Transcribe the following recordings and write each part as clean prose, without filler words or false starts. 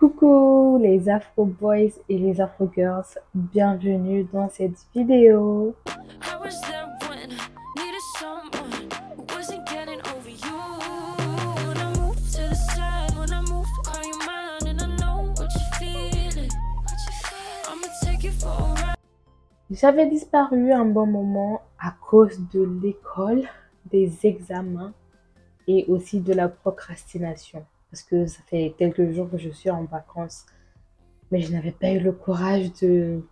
Coucou les Afro Boys et les Afro Girls, bienvenue dans cette vidéo. I was there when needed someone who wasn't getting over you. When I move to the side, when I move, call you mine, and I know what you're feeling. I'ma take you for a ride. J'avais disparu un bon moment à cause de l'école, des examens et aussi de la procrastination. Parce que ça fait quelques jours que je suis en vacances, mais je n'avais pas eu le courage de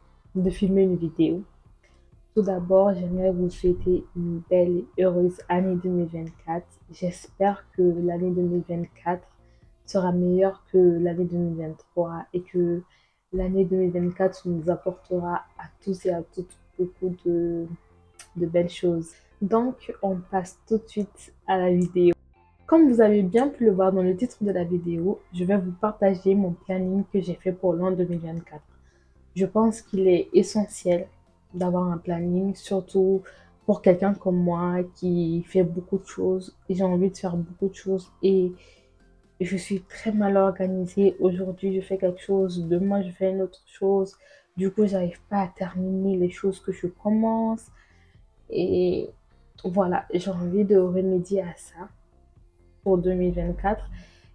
filmer une vidéo. Tout d'abord, j'aimerais vous souhaiter une belle et heureuse année 2024. J'espère que l'année 2024 sera meilleure que l'année 2023 et que l'année 2024 nous apportera à tous et à toutes beaucoup de belles choses. Donc, on passe tout de suite à la vidéo. Comme vous avez bien pu le voir dans le titre de la vidéo, je vais vous partager mon planning que j'ai fait pour l'an 2024. Je pense qu'il est essentiel d'avoir un planning, surtout pour quelqu'un comme moi qui fait beaucoup de choses. J'ai envie de faire beaucoup de choses et je suis très mal organisée. Aujourd'hui, je fais quelque chose, demain, je fais une autre chose. Du coup, j'arrive pas à terminer les choses que je commence. Et voilà, j'ai envie de remédier à ça pour 2024.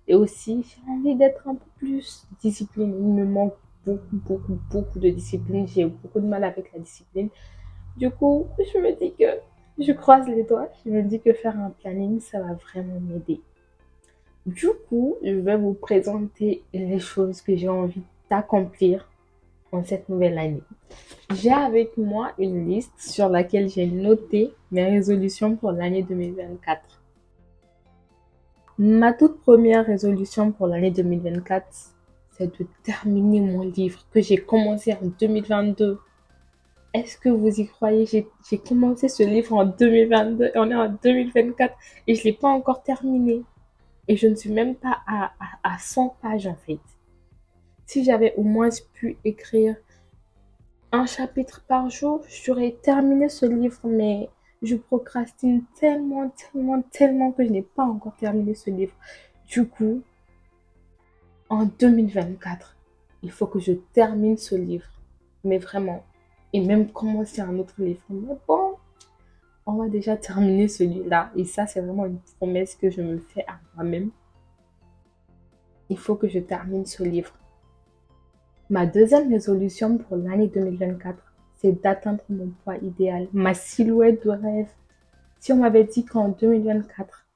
Et aussi, j'ai envie d'être un peu plus disciplinée. Il me manque beaucoup de discipline. J'ai beaucoup de mal avec la discipline. Du coup, je me dis que je croise les doigts. Je me dis que faire un planning, ça va vraiment m'aider. Du coup, je vais vous présenter les choses que j'ai envie d'accomplir en cette nouvelle année. J'ai avec moi une liste sur laquelle j'ai noté mes résolutions pour l'année 2024. Ma toute première résolution pour l'année 2024, c'est de terminer mon livre que j'ai commencé en 2022. Est-ce que vous y croyez? J'ai commencé ce livre en 2022 et on est en 2024 et je ne l'ai pas encore terminé. Et je ne suis même pas à 100 pages en fait. Si j'avais au moins pu écrire un chapitre par jour, j'aurais terminé ce livre, mais je procrastine tellement que je n'ai pas encore terminé ce livre. Du coup, en 2024, il faut que je termine ce livre, mais vraiment, et même commencer un autre livre. Mais bon, on va déjà terminer celui-là, et ça, c'est vraiment une promesse que je me fais à moi-même. Il faut que je termine ce livre. Ma deuxième résolution pour l'année 2024, c'est d'atteindre mon poids idéal, ma silhouette de rêve. Si on m'avait dit qu'en 2024,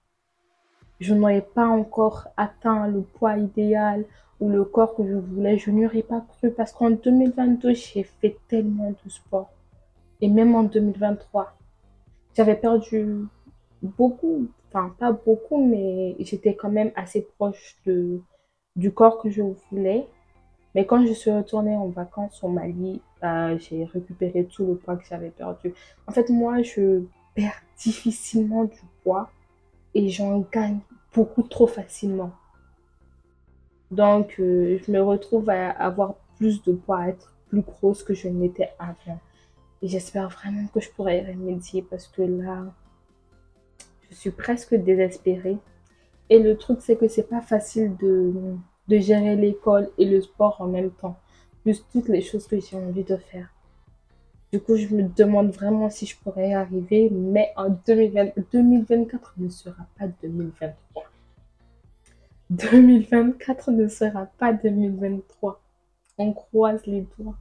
je n'aurais pas encore atteint le poids idéal ou le corps que je voulais, je n'y aurais pas cru parce qu'en 2022, j'ai fait tellement de sport. Et même en 2023, j'avais perdu beaucoup, enfin pas beaucoup, mais j'étais quand même assez proche du corps que je voulais. Mais quand je suis retournée en vacances au Mali, j'ai récupéré tout le poids que j'avais perdu. En fait, moi, je perds difficilement du poids et j'en gagne beaucoup trop facilement. Donc, je me retrouve à avoir plus de poids, à être plus grosse que je n'étais avant. Et j'espère vraiment que je pourrai y remédier parce que là, je suis presque désespérée. Et le truc, c'est que c'est pas facile de gérer l'école et le sport en même temps, plus toutes les choses que j'ai envie de faire. Du coup, je me demande vraiment si je pourrais y arriver, mais en 2020, 2024 ne sera pas 2023. 2024 ne sera pas 2023. On croise les doigts.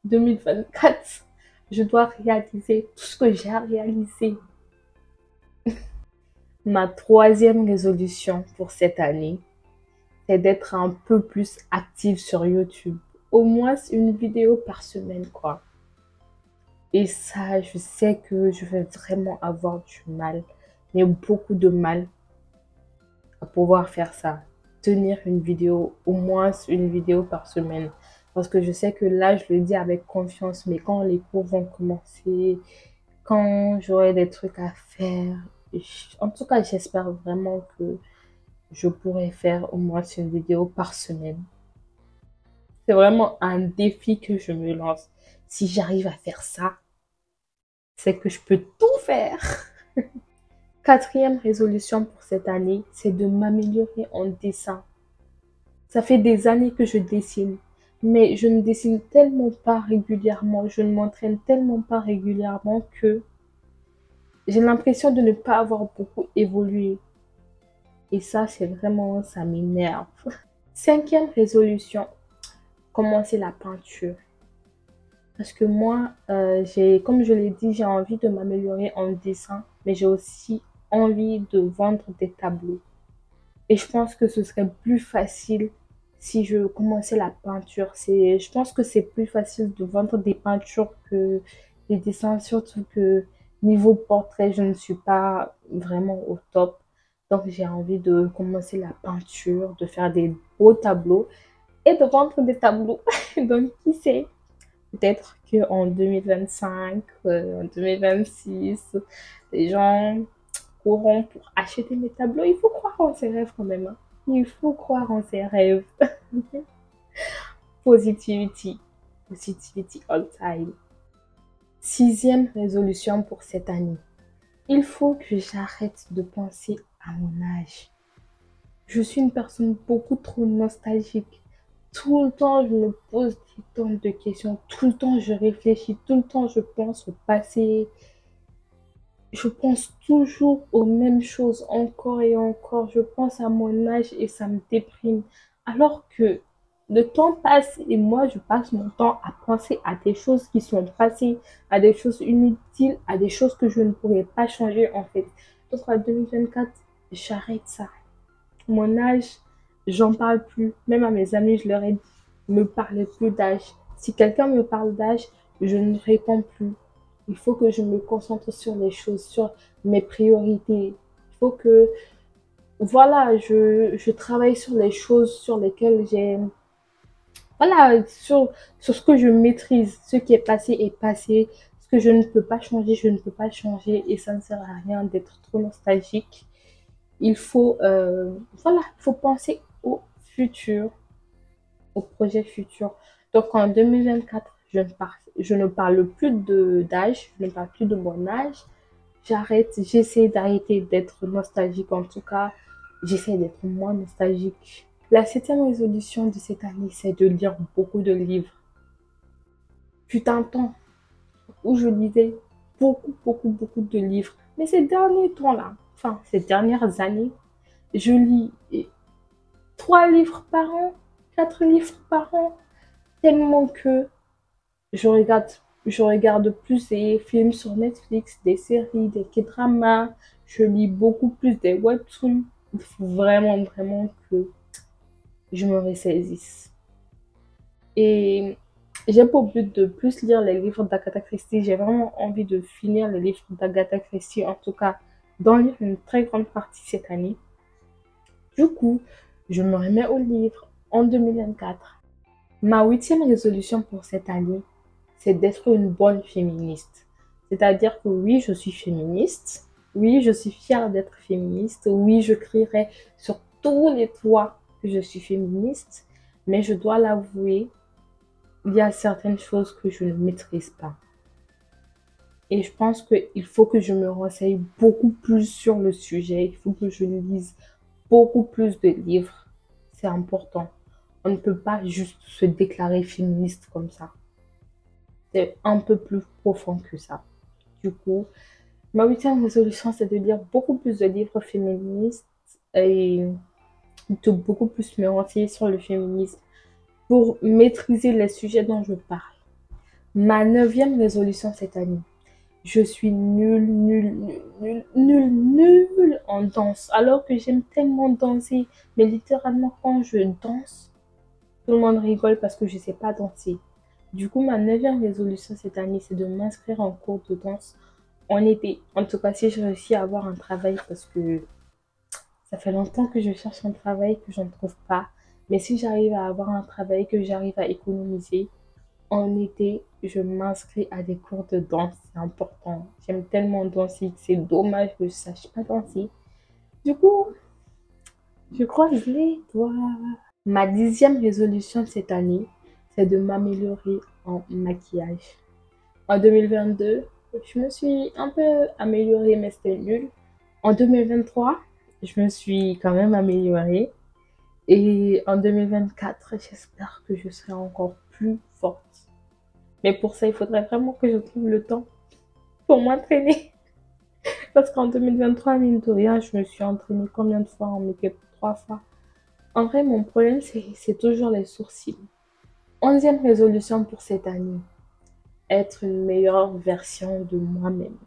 2024, je dois réaliser tout ce que j'ai à réaliser. Ma troisième résolution pour cette année, c'est d'être un peu plus active sur YouTube. Au moins une vidéo par semaine, quoi. Et ça, je sais que je vais vraiment avoir du mal, mais beaucoup de mal à pouvoir faire ça. Tenir une vidéo, au moins une vidéo par semaine. Parce que je sais que là, je le dis avec confiance, mais quand les cours vont commencer, quand j'aurai des trucs à faire, en tout cas, j'espère vraiment que je pourrai faire au moins une vidéo par semaine. C'est vraiment un défi que je me lance. Si j'arrive à faire ça, c'est que je peux tout faire. Quatrième résolution pour cette année, c'est de m'améliorer en dessin. Ça fait des années que je dessine, mais je ne dessine tellement pas régulièrement, je ne m'entraîne tellement pas régulièrement que j'ai l'impression de ne pas avoir beaucoup évolué. Et ça, c'est vraiment, ça m'énerve. Cinquième résolution, commencer la peinture. Parce que moi, comme je l'ai dit, j'ai envie de m'améliorer en dessin, mais j'ai aussi envie de vendre des tableaux. Et je pense que ce serait plus facile si je commençais la peinture. Je pense que c'est plus facile de vendre des peintures que des dessins, surtout que niveau portrait, je ne suis pas vraiment au top. Donc j'ai envie de commencer la peinture, de faire des beaux tableaux et de vendre des tableaux. Donc qui sait, peut-être qu'en 2025, en 2026, les gens courant pour acheter mes tableaux. Il faut croire en ses rêves quand même, hein. Il faut croire en ses rêves. Positivity. Positivity all time. Sixième résolution pour cette année. Il faut que j'arrête de penser à mon âge. Je suis une personne beaucoup trop nostalgique. Tout le temps, je me pose des tonnes de questions. Tout le temps, je réfléchis. Tout le temps, je pense au passé. Je pense toujours aux mêmes choses encore et encore. Je pense à mon âge et ça me déprime. Alors que le temps passe et moi, je passe mon temps à penser à des choses qui sont passées, à des choses inutiles, à des choses que je ne pourrais pas changer en fait. Donc en 2024, j'arrête ça. Mon âge, j'en parle plus. Même à mes amis, je leur ai dit, ne me parlez plus d'âge. Si quelqu'un me parle d'âge, je ne réponds plus. Il faut que je me concentre sur les choses, sur mes priorités. Il faut que, voilà, je travaille sur les choses sur lesquelles j'ai, voilà, sur ce que je maîtrise. Ce qui est passé. Ce que je ne peux pas changer, je ne peux pas changer. Et ça ne sert à rien d'être trop nostalgique. Il faut, voilà, il faut penser au futur, au projet futur. Donc en 2024, je ne parle plus d'âge, je ne parle plus de mon âge. J'essaie d'arrêter d'être nostalgique. En tout cas, j'essaie d'être moins nostalgique. La septième résolution de cette année, c'est de lire beaucoup de livres. Fut un temps où je lisais beaucoup de livres. Mais ces derniers temps-là, enfin, ces dernières années, je lis 3 livres par an, 4 livres par an, tellement que je regarde plus des films sur Netflix, des séries, des K-dramas, je lis beaucoup plus des webtoons. Il faut vraiment que je me ressaisisse. Et j'ai pour but de plus lire les livres d'Agatha Christie. J'ai vraiment envie de finir les livres d'Agatha Christie, en tout cas d'en lire une très grande partie cette année. Du coup, je me remets au livre en 2024. Ma huitième résolution pour cette année, c'est d'être une bonne féministe. C'est-à-dire que oui, je suis féministe. Oui, je suis fière d'être féministe. Oui, je crierai sur tous les toits que je suis féministe. Mais je dois l'avouer, il y a certaines choses que je ne maîtrise pas. Et je pense qu'il faut que je me renseigne beaucoup plus sur le sujet. Il faut que je lise beaucoup plus de livres. C'est important. On ne peut pas juste se déclarer féministe comme ça. C'est un peu plus profond que ça. Du coup, ma huitième résolution, c'est de lire beaucoup plus de livres féministes et de beaucoup plus me renseigner sur le féminisme pour maîtriser les sujets dont je parle. Ma neuvième résolution cette année, je suis nulle en danse. Alors que j'aime tellement danser. Mais littéralement, quand je danse, tout le monde rigole parce que je ne sais pas danser. Du coup, ma neuvième résolution cette année, c'est de m'inscrire en cours de danse en été. En tout cas, si je réussis à avoir un travail, parce que ça fait longtemps que je cherche un travail que je ne trouve pas. Mais si j'arrive à avoir un travail que j'arrive à économiser, en été, je m'inscris à des cours de danse. C'est important. J'aime tellement danser que c'est dommage que je ne sache pas danser. Du coup, je croise les doigts. Ma dixième résolution cette année, c'est de m'améliorer en maquillage. En 2022, je me suis un peu améliorée, mais c'était nul. En 2023, je me suis quand même améliorée. Et en 2024, j'espère que je serai encore plus forte. Mais pour ça, il faudrait vraiment que je trouve le temps pour m'entraîner. Parce qu'en 2023, mine de rien, je me suis entraînée combien de fois en make-up? 3 fois. En vrai, mon problème, c'est toujours les sourcils. 11e résolution pour cette année. Être une meilleure version de moi-même.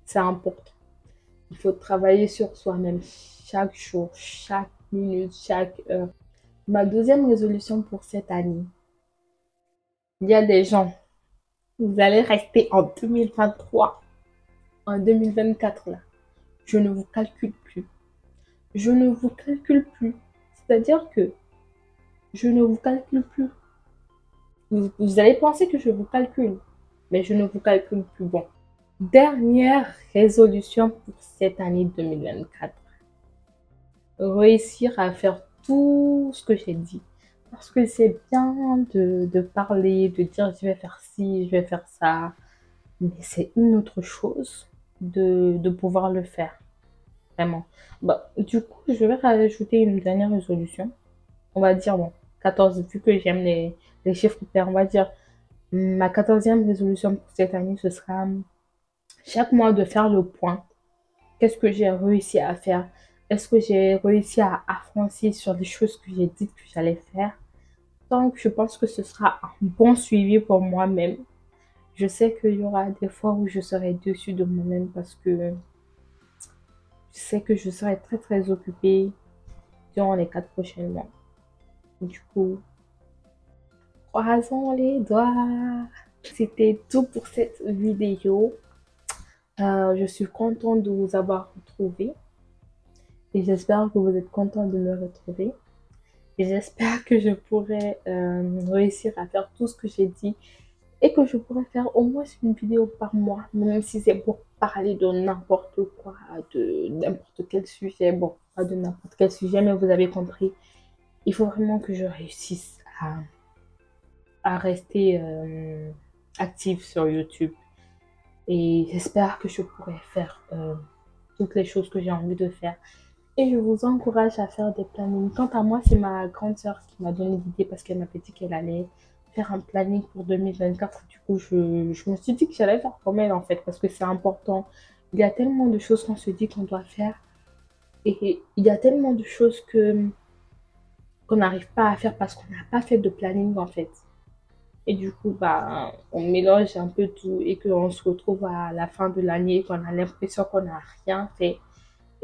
C'est important. Il faut travailler sur soi-même chaque jour, chaque minute, chaque heure. Ma 12e résolution pour cette année. Il y a des gens, vous allez rester en 2023, en 2024 là. Je ne vous calcule plus. Je ne vous calcule plus. C'est-à-dire que je ne vous calcule plus. Vous allez penser que je vous calcule, mais je ne vous calcule plus. Bon. Dernière résolution pour cette année 2024. Réussir à faire tout ce que j'ai dit. Parce que c'est bien de parler, de dire je vais faire ci, je vais faire ça. Mais c'est une autre chose de pouvoir le faire. Vraiment. Bah, du coup, je vais rajouter une dernière résolution. On va dire, bon, 14, vu que j'aime les chiffres pairs, on va dire, ma 14e résolution pour cette année, ce sera chaque mois de faire le point. Qu'est-ce que j'ai réussi à faire? Est-ce que j'ai réussi à avancer sur les choses que j'ai dites que j'allais faire? Donc, je pense que ce sera un bon suivi pour moi-même. Je sais qu'il y aura des fois où je serai déçue de moi-même parce que je sais que je serai très très occupée durant les 4 prochains mois. Du coup, croisons les doigts. C'était tout pour cette vidéo. Je suis contente de vous avoir retrouvé et j'espère que vous êtes content de me retrouver. Et j'espère que je pourrai réussir à faire tout ce que j'ai dit et que je pourrai faire au moins une vidéo par mois, même si c'est pour parler de n'importe quoi, de n'importe quel sujet. Bon, pas de n'importe quel sujet, mais vous avez compris. Il faut vraiment que je réussisse à rester active sur YouTube. Et j'espère que je pourrai faire toutes les choses que j'ai envie de faire. Et je vous encourage à faire des plannings. Quant à moi, c'est ma grande sœur qui m'a donné l'idée parce qu'elle m'a dit qu'elle allait faire un planning pour 2024. Du coup, je me suis dit que j'allais faire comme elle en fait parce que c'est important. Il y a tellement de choses qu'on se dit qu'on doit faire et il y a tellement de choses qu'on n'arrive pas à faire parce qu'on n'a pas fait de planning en fait. Et du coup, bah, on mélange un peu tout et qu'on se retrouve à la fin de l'année, qu'on a l'impression qu'on n'a rien fait.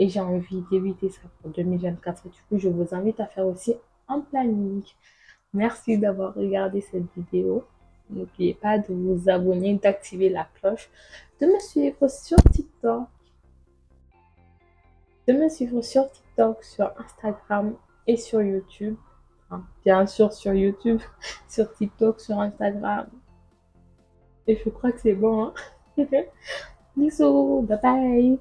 Et j'ai envie d'éviter ça pour 2024. Du coup, je vous invite à faire aussi un planning. Merci d'avoir regardé cette vidéo. N'oubliez pas de vous abonner, d'activer la cloche, de me suivre sur TikTok, sur Instagram et sur YouTube. Enfin, bien sûr sur YouTube, sur TikTok, sur Instagram. Et je crois que c'est bon. Hein. Bisous, bye bye.